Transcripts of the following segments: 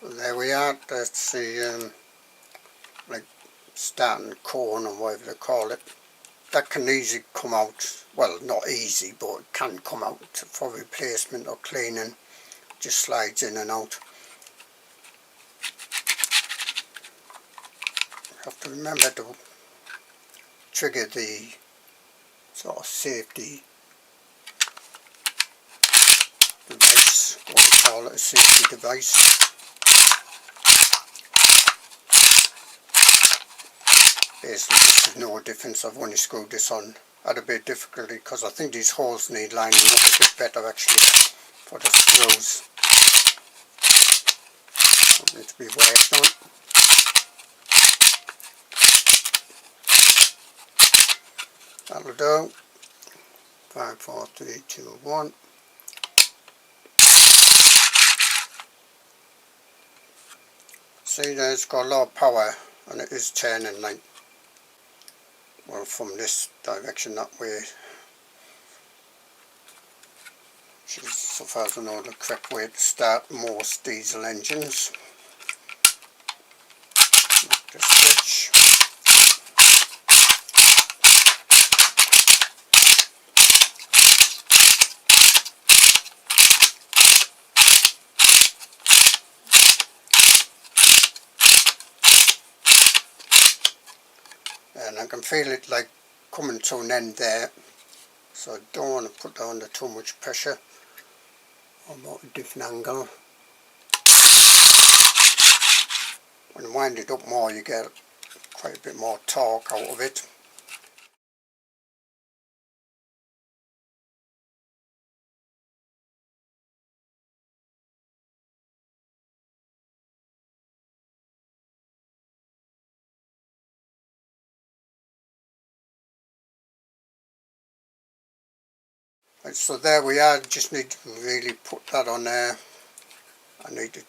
There we are. That's the like starting cone or whatever they call it. That can easily come out, well, not easy, but it can come out for replacement or cleaning. Just slides in and out. Have to remember to trigger the sort of safety device, what we call it, a safety device. Basically this is no difference. I've only screwed this on at a bit of difficulty because I think these holes need lining up a bit better actually for the screws. Something to be worked on. That'll do. 5, 4, 3, 2, 1. See, there's got a lot of power and it is turning like, well, from this direction that way, which is, so far as I know, the correct way to start most diesel engines. Make the switch. And I can feel it like coming to an end there, so I don't want to put that under too much pressure. I'm about a different angle. When you wind it up more, you get quite a bit more torque out of it. Right, so there we are. Just need to really put that on there. I need to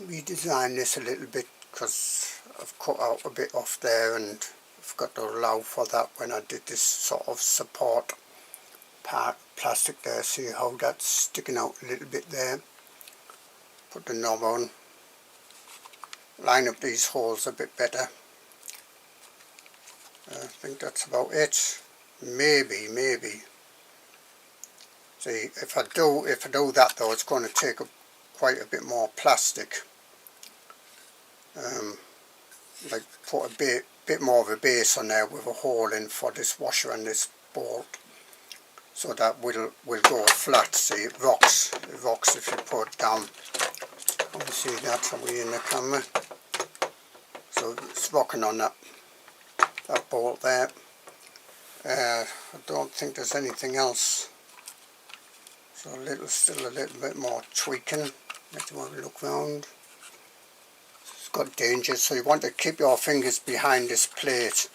redesign this a little bit because I've cut out a bit off there and I forgot to allow for that when I did this sort of support part plastic there. See how that's sticking out a little bit there. Put the knob on, line up these holes a bit better. I think that's about it. Maybe. See, if I do that though, it's going to take up quite a bit more plastic. Like put a bit more of a base on there with a hole in for this washer and this bolt, so that will go flat. See, it rocks if you put it down. You can see that away in the camera. So it's rocking on that bolt there. I don't think there's anything else. So still a little bit more tweaking. Let's have a look round. It's got danger, so you want to keep your fingers behind this plate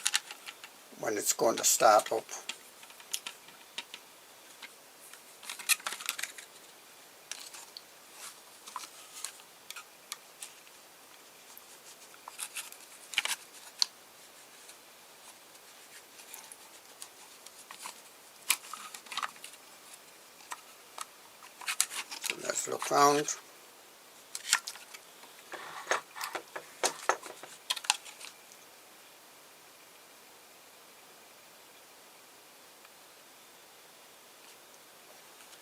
when it's going to start up. So let's look round.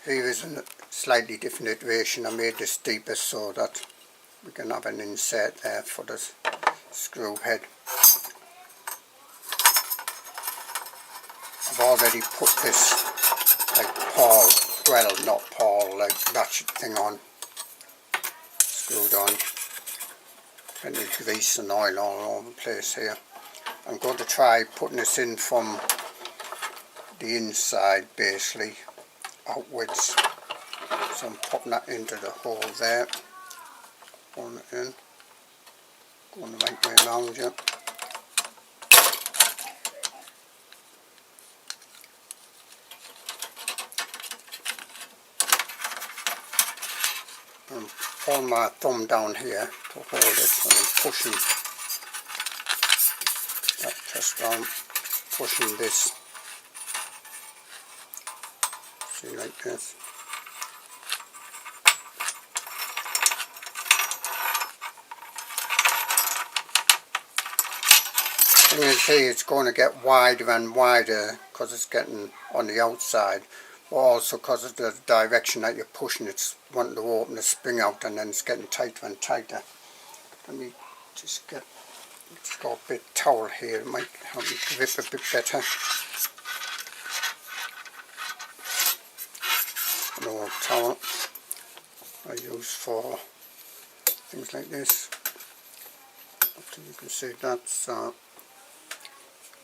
Here is a slightly different iteration. I made this deeper so that we can have an insert there for the screw head. I've already put this like like ratchet thing on, screwed on. Plenty of grease and oil all over the place here. I'm going to try putting this in from the inside basically, outwards. So I'm popping that into the hole there, pulling it in, going the right way around you. I'm pulling my thumb down here to hold it, and I'm pushing that press down, pushing this. See, like this. thing is here, it's going to get wider and wider because it's getting on the outside, but also because of the direction that you're pushing, it's wanting to open the spring out, and then it's getting tighter and tighter. Let me just get, it's got a bit towel here, it might help me grip a bit better. An old towel I use for things like this. So you can see that's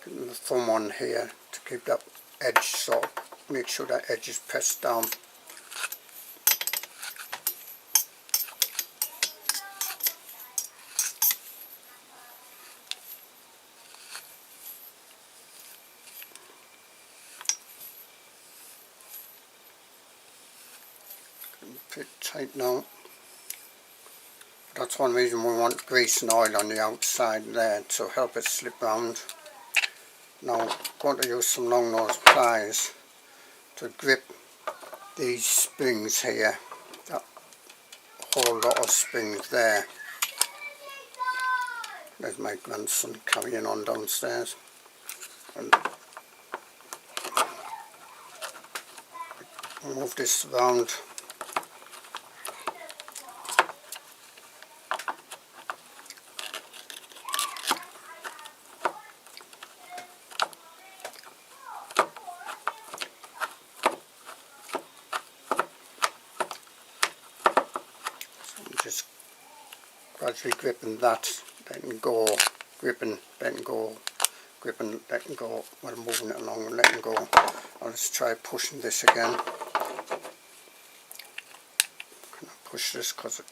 getting the thumb on here to keep that edge, so make sure that edge is pressed down. Pretty tight now. That's one reason we want grease and oil on the outside there to help it slip round. Now I'm going to use some long nose pliers to grip these springs here, that whole lot of springs there. There's my grandson carrying on downstairs. And move this round. Just gradually gripping that, letting go, gripping, letting go, gripping, letting go, while moving it along and letting go. I'll just try pushing this again. Can I push this because it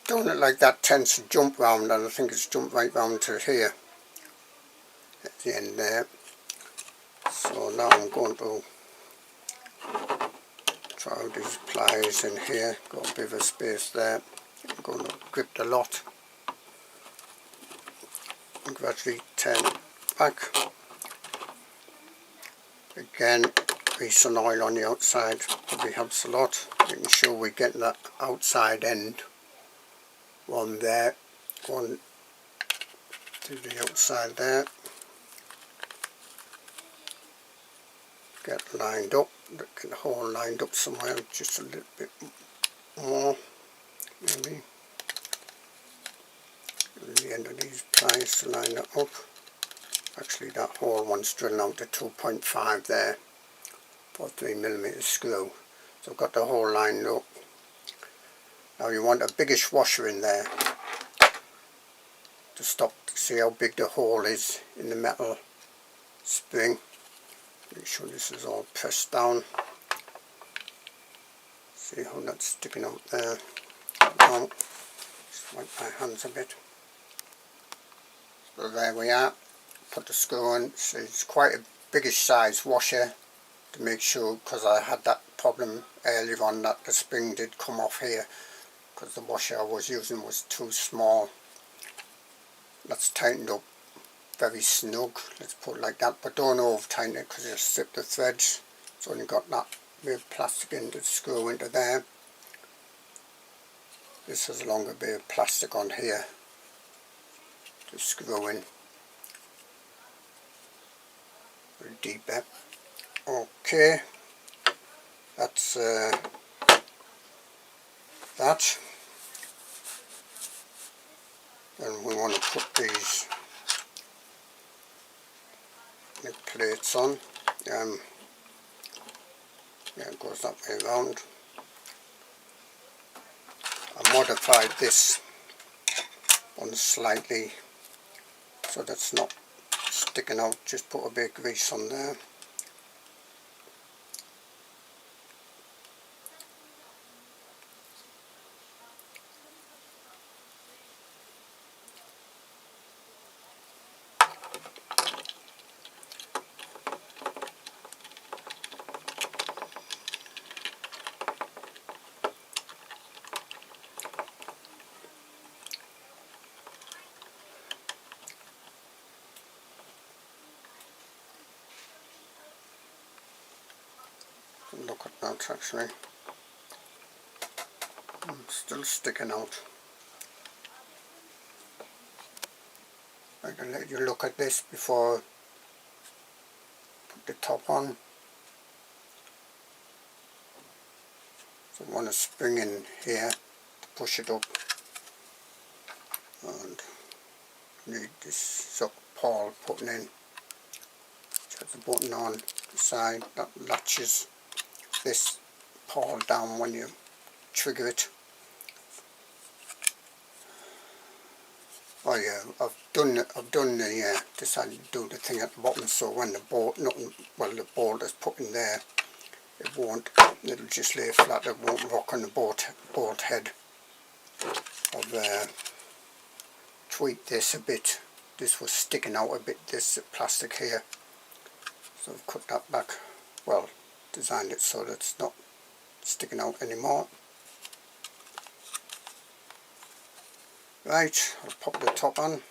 doing it like that tends to jump round, and I think it's jumped right round to here at the end there. So now I'm going to try out these pliers in here, got a bit of a space there. I'm going to grip the lot and gradually turn it back. Again, grease and oil on the outside probably helps a lot, making sure we get that outside end, one there, one to the outside there, get lined up, get the hole lined up somewhere, just a little bit more, maybe at the end of these pliers to line it up. Actually that hole one's drilling out to 2.5 there for 3mm screw, so I've got the hole lined up. Now you want a biggish washer in there to stop, see how big the hole is in the metal spring. Make sure this is all pressed down. See how that's sticking out there. Now, just wipe my hands a bit. So there we are, put the screw in. So it's quite a biggish size washer to make sure, because I had that problem earlier on that the spring did come off here because the washer I was using was too small. That's tightened up very snug, let's put it like that, but don't over tighten it because you'll strip the threads. It's only got that bit of plastic in to screw into there. This has a longer bit of plastic on here to screw in a bit deeper. Okay, that's that. Then we want to put these plates on. Yeah, it goes that way around. I modified this one slightly so that's not sticking out, just put a bit of grease on there. Look at that, actually, it's still sticking out. I can let you look at this before I put the top on. So I want to spring in here to push it up, and need this sort of pawl putting in. There's a button on the side that latches this pawl down when you trigger it. Oh yeah, I've done the decided to do the thing at the bottom, so when the bolt, the bolt is put in there, it'll just lay flat, it won't rock on the bolt head. I've tweaked this a bit. This was sticking out a bit, this plastic here, so I've cut that back, well, designed it so that it's not sticking out anymore. Right, I'll pop the top on.